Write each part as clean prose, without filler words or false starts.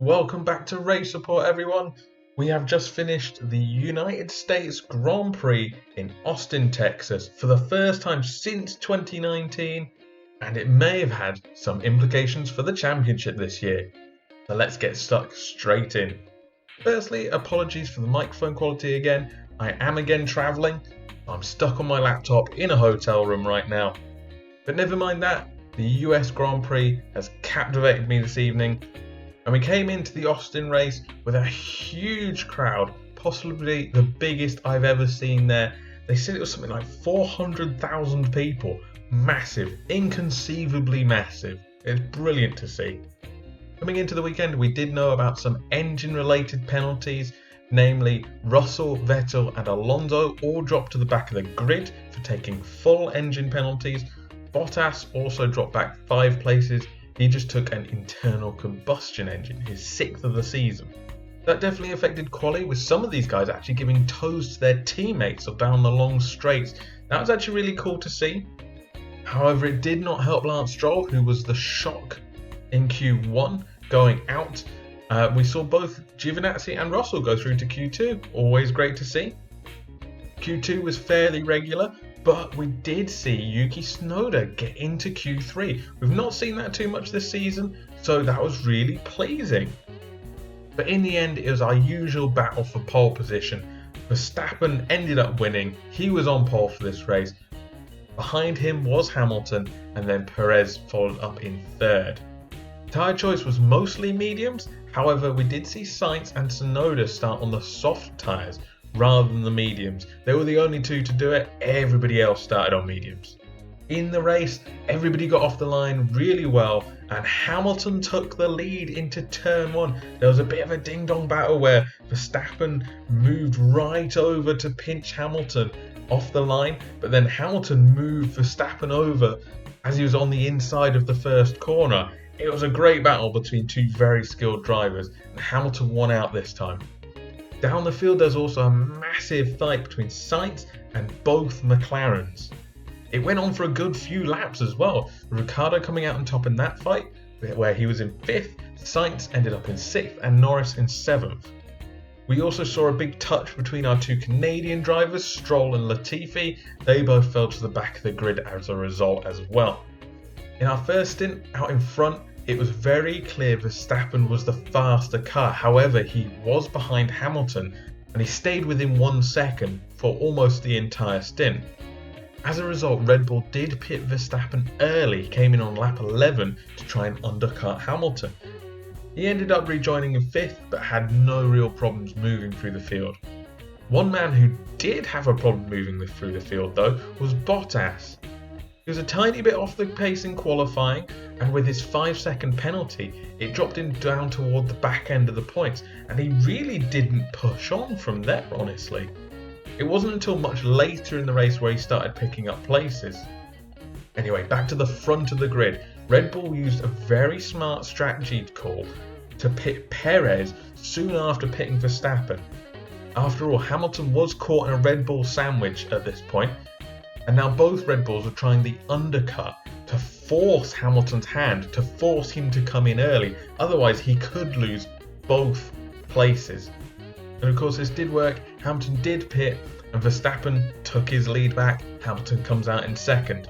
Welcome back to Race Support, everyone. We have just finished the United States Grand Prix in Austin, Texas for the first time since 2019, and it may have had some implications for the championship this year. So let's get stuck straight in. Firstly, apologies for the microphone quality again. I am again travelling. I'm stuck on my laptop in a hotel room right now. But never mind that, the US Grand Prix has captivated me this evening. And we came into the Austin race with a huge crowd, possibly the biggest I've ever seen there. They said it was something like 400,000 people. Massive, inconceivably massive. It's brilliant to see. Coming into the weekend, we did know about some engine-related penalties, namely Russell, Vettel and Alonso all dropped to the back of the grid for taking full engine penalties. Bottas also dropped back 5 places. He just took an internal combustion engine, his 6th of the season. That definitely affected quali, with some of these guys actually giving toes to their teammates or down the long straights. That was actually really cool to see. However, it did not help Lance Stroll, who was the shock in Q1 going out. We saw both Giovinazzi and Russell go through to Q2, always great to see. Q2 was fairly regular, but we did see Yuki Tsunoda get into Q3. We've not seen that too much this season, so that was really pleasing. But in the end, it was our usual battle for pole position. Verstappen ended up winning. He was on pole for this race. Behind him was Hamilton, and then Perez followed up in 3rd. Tyre choice was mostly mediums. However, we did see Sainz and Tsunoda start on the soft tyres rather than the mediums. They were the only two to do it. Everybody else started on mediums. In the race, everybody got off the line really well, and Hamilton took the lead into turn 1. There was a bit of a ding-dong battle where Verstappen moved right over to pinch Hamilton off the line, but then Hamilton moved Verstappen over as he was on the inside of the first corner. It was a great battle between two very skilled drivers, and Hamilton won out this time. Down the field, there's also a massive fight between Sainz and both McLarens. It went on for a good few laps as well, Ricciardo coming out on top in that fight, where he was in 5th, Sainz ended up in 6th and Norris in 7th. We also saw a big touch between our two Canadian drivers, Stroll and Latifi. They both fell to the back of the grid as a result as well. In our first stint out in front, it was very clear Verstappen was the faster car. However, he was behind Hamilton and he stayed within 1 second for almost the entire stint. As a result, Red Bull did pit Verstappen early, came in on lap 11 to try and undercut Hamilton. He ended up rejoining in 5th but had no real problems moving through the field. One man who did have a problem moving through the field though was Bottas. He was a tiny bit off the pace in qualifying, and with his 5-second penalty, it dropped him down toward the back end of the points, and he really didn't push on from there, honestly. It wasn't until much later in the race where he started picking up places. Anyway, back to the front of the grid. Red Bull used a very smart strategy call to pit Perez soon after pitting Verstappen. After all, Hamilton was caught in a Red Bull sandwich at this point, and now both Red Bulls were trying the undercut to force Hamilton's hand, to force him to come in early, otherwise he could lose both places. And of course this did work, Hamilton did pit and Verstappen took his lead back, Hamilton comes out in 2nd.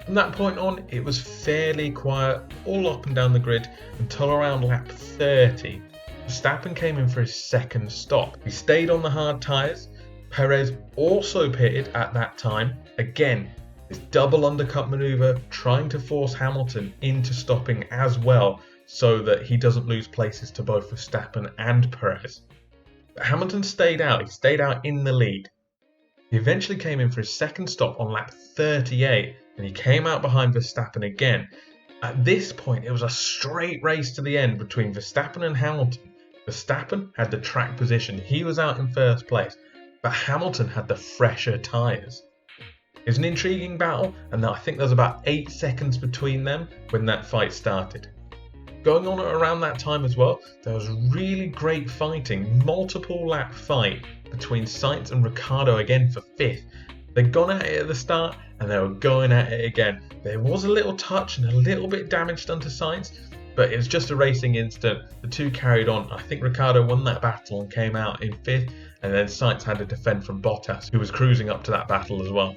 From that point on, it was fairly quiet all up and down the grid until around lap 30. Verstappen came in for his 2nd stop. He stayed on the hard tyres. Perez also pitted at that time. Again, this double undercut manoeuvre trying to force Hamilton into stopping as well so that he doesn't lose places to both Verstappen and Perez. But Hamilton stayed out. He stayed out in the lead. He eventually came in for his 2nd stop on lap 38 and he came out behind Verstappen again. At this point, it was a straight race to the end between Verstappen and Hamilton. Verstappen had the track position. He was out in 1st place, but Hamilton had the fresher tyres. It was an intriguing battle, and I think there was about 8 seconds between them when that fight started. Going on around that time as well, there was really great fighting, multiple lap fight between Sainz and Ricciardo again for 5th. They'd gone at it at the start and they were going at it again. There was a little touch and a little bit damage done to Sainz, But it was just a racing incident. The two carried on. I think Ricciardo won that battle and came out in 5th, and then Sainz had to defend from Bottas, who was cruising up to that battle as well.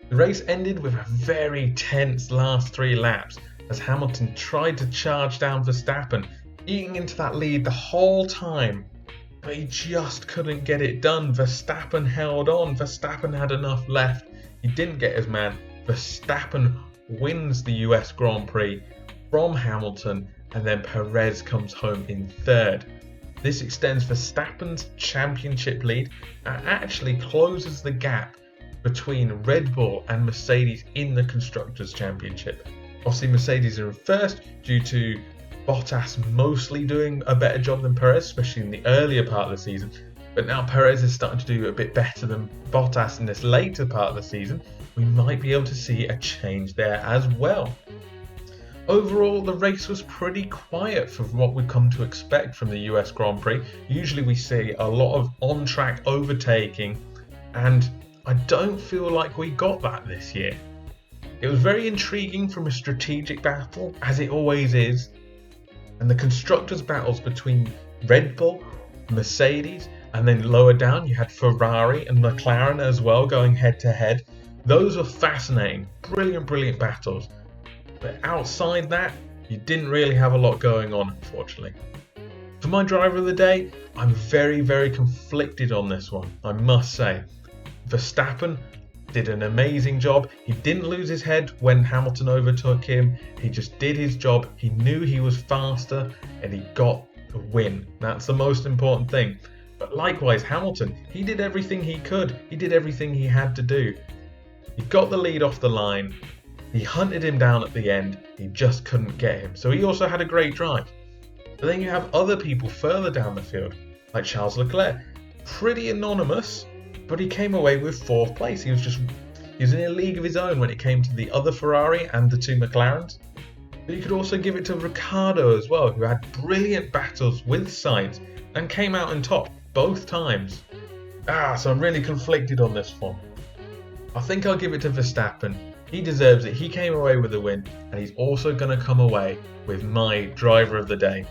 The race ended with a very tense last 3 laps as Hamilton tried to charge down Verstappen, eating into that lead the whole time, but he just couldn't get it done. Verstappen held on. Verstappen had enough left. He didn't get his man. Verstappen wins the US Grand Prix from Hamilton, and then Perez comes home in 3rd. This extends Verstappen's championship lead and actually closes the gap between Red Bull and Mercedes in the Constructors' Championship. Obviously Mercedes are in 1st due to Bottas mostly doing a better job than Perez, especially in the earlier part of the season. But now Perez is starting to do a bit better than Bottas in this later part of the season. We might be able to see a change there as well. Overall, the race was pretty quiet for what we've come to expect from the US Grand Prix. Usually we see a lot of on-track overtaking, and I don't feel like we got that this year. It was very intriguing from a strategic battle, as it always is, and the constructors' battles between Red Bull, Mercedes, and then lower down you had Ferrari and McLaren as well going head to head. Those were fascinating, brilliant battles. But outside that, you didn't really have a lot going on, unfortunately. For my driver of the day, I'm very conflicted on this one, I must say. Verstappen did an amazing job. He didn't lose his head when Hamilton overtook him. He just did his job. He knew he was faster and he got the win. That's the most important thing. But likewise, Hamilton, he did everything he could. He did everything he had to do. He got the lead off the line. He hunted him down at the end. He just couldn't get him. So he also had a great drive. But then you have other people further down the field, like Charles Leclerc. Pretty anonymous, but he came away with 4th place. He was in a league of his own when it came to the other Ferrari and the 2 McLarens. But you could also give it to Ricciardo as well, who had brilliant battles with Sainz and came out on top both times. So I'm really conflicted on this one. I think I'll give it to Verstappen. He deserves it. He came away with a win, and he's also going to come away with my driver of the day.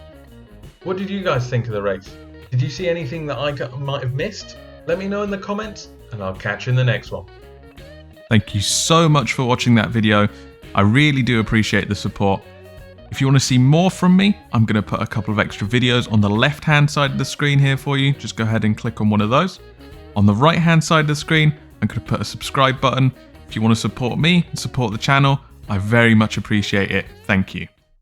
What did you guys think of the race? Did you see anything that I might have missed? Let me know in the comments, and I'll catch you in the next one. Thank you so much for watching that video. I really do appreciate the support. If you want to see more from me, I'm going to put a couple of extra videos on the left-hand side of the screen here for you. Just go ahead and click on one of those. On the right-hand side of the screen, I'm going to put a subscribe button. If you want to support me and support the channel, I very much appreciate it. Thank you.